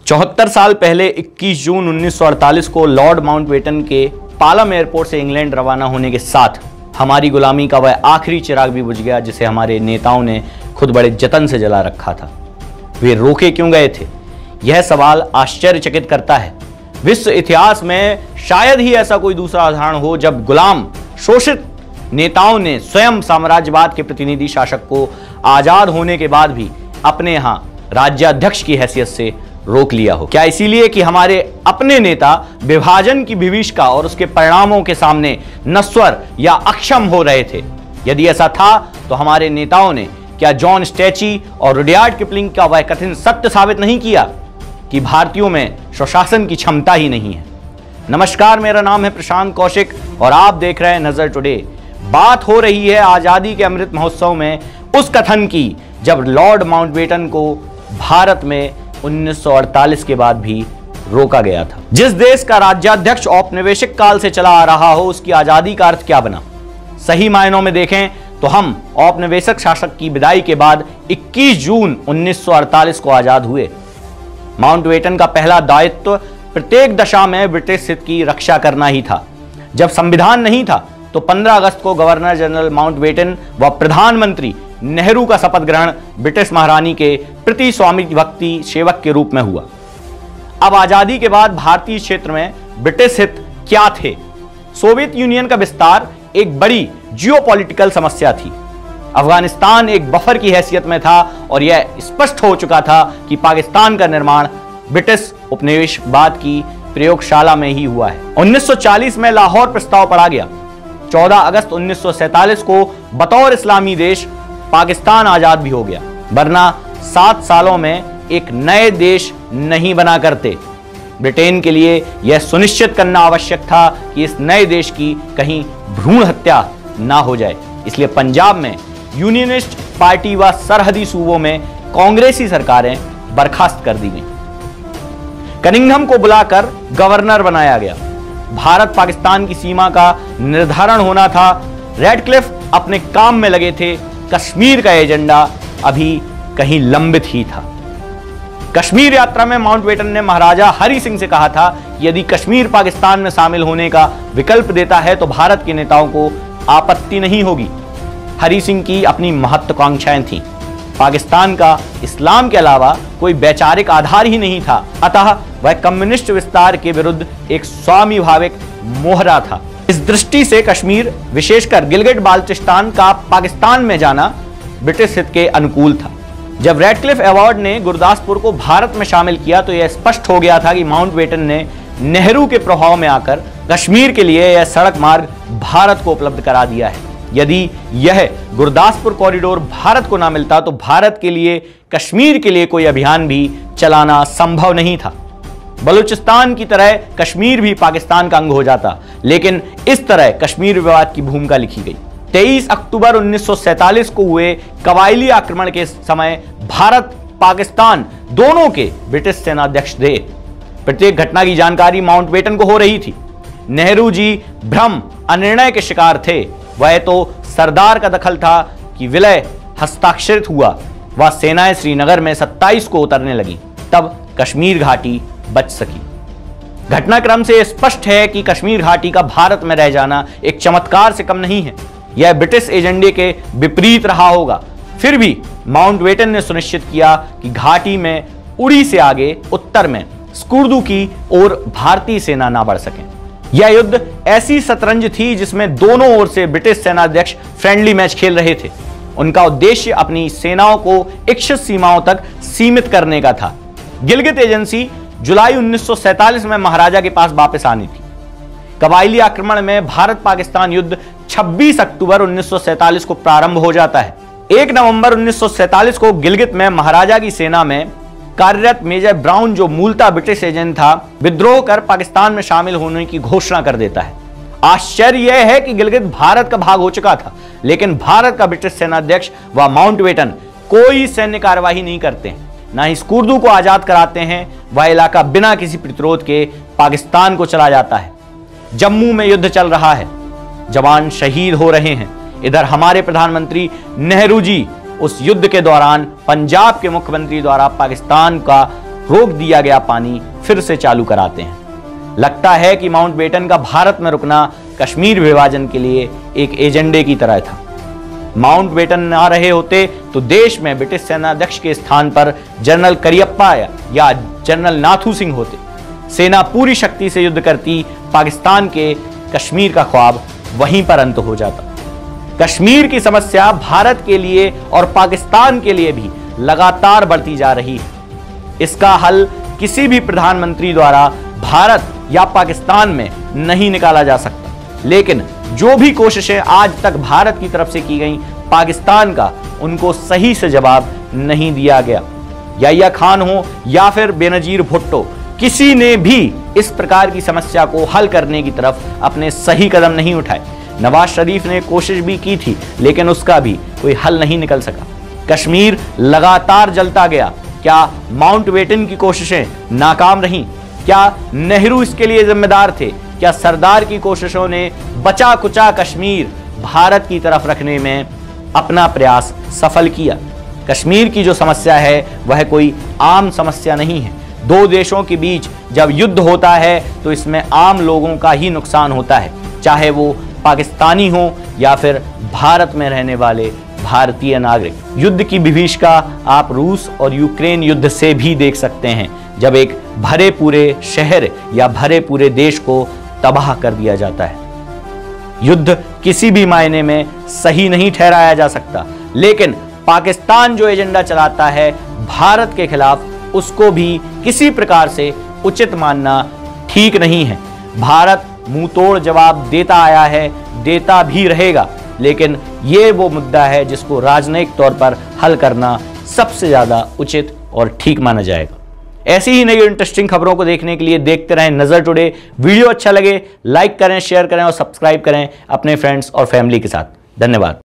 74 साल पहले 21 जून 1948 को लॉर्ड माउंटबेटन के पालम एयरपोर्ट से इंग्लैंड रवाना होने के साथ हमारी गुलामी का वह आखिरी चिराग भी बुझ गया जिसे हमारे नेताओं ने खुद बड़े जतन से जला रखा था। वे रोके क्यों गए थे? यह सवाल आश्चर्यचकित करता है। विश्व इतिहास में शायद ही ऐसा कोई दूसरा उदाहरण हो जब गुलाम शोषित नेताओं ने स्वयं साम्राज्यवाद के प्रतिनिधि शासक को आजाद होने के बाद भी अपने यहां राज्याध्यक्ष की हैसियत से रोक लिया हो। क्या इसीलिए कि हमारे अपने नेता विभाजन की विभीषिका और उसके परिणामों के सामने नस्वर या अक्षम हो रहे थे? यदि ऐसा था तो हमारे नेताओं ने क्या जॉन स्टैची और रुडयार्ड किपलिंग का वह कठिन सत्य साबित नहीं किया कि भारतीयों में स्वशासन की क्षमता ही नहीं है? नमस्कार, मेरा नाम है प्रशांत कौशिक और आप देख रहे हैं नजर टुडे। बात हो रही है आजादी के अमृत महोत्सव में उस कथन की जब लॉर्ड माउंटबेटन को भारत में 1948 के बाद भी रोका गया था। जिस देश का राज्याध्यक्ष औपनिवेशिक काल से चला आ रहा हो उसकी आजादी का अर्थ क्या बना? सही मायनों में देखें तो हम औपनिवेशिक शासक की विदाई के बाद 21 जून 1948 को आजाद हुए। माउंटबेटन का पहला दायित्व प्रत्येक दशा में ब्रिटिश हित की रक्षा करना ही था। जब संविधान नहीं था तो 15 अगस्त को गवर्नर जनरल माउंटबेटन व प्रधानमंत्री नेहरू का शपथ ग्रहण ब्रिटिश महारानी के प्रति स्वामी भक्ति सेवक के रूप में हुआ। अब आजादी के बाद भारतीय क्षेत्र में ब्रिटिश हित क्या थे? सोवियत यूनियन का विस्तार एक बड़ी जियोपॉलिटिकल समस्या थी। अफगानिस्तान एक बफर की हैसियत में था और यह स्पष्ट हो चुका था कि पाकिस्तान का निर्माण ब्रिटिश उपनिवेशवाद की प्रयोगशाला में ही हुआ है। 1940 में लाहौर प्रस्ताव पढ़ा गया। 14 अगस्त 1947 को बतौर इस्लामी देश पाकिस्तान आजाद भी हो गया, वरना 7 सालों में एक नए देश नहीं बना करते। ब्रिटेन के लिए यह सुनिश्चित करना आवश्यक था कि इस नए देश की कहीं भ्रूण हत्या ना हो जाए। इसलिए पंजाब में यूनियनिस्ट पार्टी व सरहदी सूबों में कांग्रेसी सरकारें बर्खास्त कर दी गईं। कनिंघम को बुलाकर गवर्नर बनाया गया। भारत पाकिस्तान की सीमा का निर्धारण होना था। रेडक्लिफ अपने काम में लगे थे। कश्मीर का एजेंडा अभी कहीं लंबित ही था। कश्मीर यात्रा में माउंटबेटन ने महाराजा हरि सिंह से कहा था कि यदि कश्मीर पाकिस्तान में शामिल होने का विकल्प देता है तो भारत के नेताओं को आपत्ति नहीं होगी। हरि सिंह की अपनी महत्वाकांक्षाएं थीं। पाकिस्तान का इस्लाम के अलावा कोई वैचारिक आधार ही नहीं था, अतः वह कम्युनिस्ट विस्तार के विरुद्ध एक स्वामिभाविक मोहरा था। इस दृष्टि से कश्मीर, विशेषकर गिलगिट बाल्टिस्तान का पाकिस्तान में जाना ब्रिटिश हित के अनुकूल था। जब रेडक्लिफ अवार्ड ने गुरदासपुर को भारत में शामिल किया तो यह स्पष्ट हो गया था कि माउंटबेटन ने नेहरू के प्रभाव में आकर कश्मीर के लिए यह सड़क मार्ग भारत को उपलब्ध करा दिया है। यदि यह गुरदासपुर कॉरिडोर भारत को ना मिलता तो भारत के लिए कश्मीर के लिए कोई अभियान भी चलाना संभव नहीं था। बलूचिस्तान की तरह कश्मीर भी पाकिस्तान का अंग हो जाता, लेकिन इस तरह कश्मीर विवाद की भूमिका लिखी गई। 23 अक्टूबर 1947 को हुए कबायली आक्रमण के समय भारत पाकिस्तान दोनों के ब्रिटिश सेनाध्यक्ष थे। प्रत्येक घटना की जानकारी माउंटबेटन को हो रही थी। नेहरू जी भ्रम अनिर्णय के शिकार थे। वह तो सरदार का दखल था कि विलय हस्ताक्षरित हुआ व सेनाएं श्रीनगर में 27 को उतरने लगी, तब कश्मीर घाटी बच सकी। घटनाक्रम से स्पष्ट है कि कश्मीर घाटी का भारत में रह जाना एक चमत्कार से कम नहीं है। यह ब्रिटिश एजेंडे के विपरीत रहा होगा। फिर भी माउंटबेटन ने सुनिश्चित किया कि घाटी में उड़ी से आगे उत्तर में स्कुर्दू की ओर भारतीय सेना ना बढ़ सके। यह युद्ध ऐसी शतरंज थी जिसमें दोनों ओर से ब्रिटिश सेनाध्यक्ष फ्रेंडली मैच खेल रहे थे। उनका उद्देश्य अपनी सेनाओं को इच्छित सीमाओं तक सीमित करने का था। गिलगित एजेंसी जुलाई 1947 में महाराजा के पास वापस आनी थी। कबायली आक्रमण में भारत पाकिस्तान युद्ध 26 अक्टूबर 1947 को प्रारंभ हो जाता है। 1 नवंबर 1947 को गिलगित में महाराजा की सेना में कार्यरत मेजर ब्राउन, जो मूलतः ब्रिटिश एजेंट था, विद्रोह कर पाकिस्तान में शामिल होने की घोषणा कर देता है। आश्चर्य यह है कि गिलगित भारत का भाग हो चुका था, लेकिन भारत का ब्रिटिश सेनाध्यक्ष व माउंटबेटन कोई सैन्य कार्यवाही नहीं करते हैं, ना ही स्कुर्दू को आजाद कराते हैं। वह इलाका बिना किसी प्रतिरोध के पाकिस्तान को चला जाता है। जम्मू में युद्ध चल रहा है, जवान शहीद हो रहे हैं। इधर हमारे प्रधानमंत्री नेहरू जी उस युद्ध के दौरान पंजाब के मुख्यमंत्री द्वारा पाकिस्तान का रोक दिया गया पानी फिर से चालू कराते हैं। लगता है कि माउंटबेटन का भारत में रुकना कश्मीर विभाजन के लिए एक एजेंडे की तरह था। माउंटबेटन ना रहे होते तो देश में ब्रिटिश सेनाध्यक्ष के स्थान पर जनरल करियप्पा या जनरल नाथू सिंह होते। सेना पूरी शक्ति से युद्ध करती, पाकिस्तान के कश्मीर का ख्वाब वहीं पर अंत हो जाता। कश्मीर की समस्या भारत के लिए और पाकिस्तान के लिए भी लगातार बढ़ती जा रही है। इसका हल किसी भी प्रधानमंत्री द्वारा भारत या पाकिस्तान में नहीं निकाला जा सकता, लेकिन जो भी कोशिशें आज तक भारत की तरफ से की गई, पाकिस्तान का उनको सही से जवाब नहीं दिया गया। याह्या खान हो या फिर बेनजीर भुट्टो, किसी ने भी इस प्रकार की समस्या को हल करने की तरफ अपने सही कदम नहीं उठाए। नवाज शरीफ ने कोशिश भी की थी, लेकिन उसका भी कोई हल नहीं निकल सका। कश्मीर लगातार जलता गया। क्या माउंटबेटन की कोशिशें नाकाम रहीं? क्या नेहरू इसके लिए जिम्मेदार थे? क्या सरदार की कोशिशों ने बचा कुचा कश्मीर भारत की तरफ रखने में अपना प्रयास सफल किया? कश्मीर की जो समस्या है वह कोई आम समस्या नहीं है। दो देशों के बीच जब युद्ध होता है तो इसमें आम लोगों का ही नुकसान होता है, चाहे वो पाकिस्तानी हो या फिर भारत में रहने वाले भारतीय नागरिक। युद्ध की विभीषिका आप रूस और यूक्रेन युद्ध से भी देख सकते हैं, जब एक भरे पूरे शहर या भरे पूरे देश को तबाह कर दिया जाता है। युद्ध किसी भी मायने में सही नहीं ठहराया जा सकता, लेकिन पाकिस्तान जो एजेंडा चलाता है भारत के खिलाफ, उसको भी किसी प्रकार से उचित मानना ठीक नहीं है। भारत मुंह तोड़ जवाब देता आया है, देता भी रहेगा, लेकिन ये वो मुद्दा है जिसको राजनयिक तौर पर हल करना सबसे ज्यादा उचित और ठीक माना जाएगा। ऐसी ही नई इंटरेस्टिंग खबरों को देखने के लिए देखते रहें नजर टुडे। वीडियो अच्छा लगे लाइक करें, शेयर करें और सब्सक्राइब करें अपने फ्रेंड्स और फैमिली के साथ। धन्यवाद।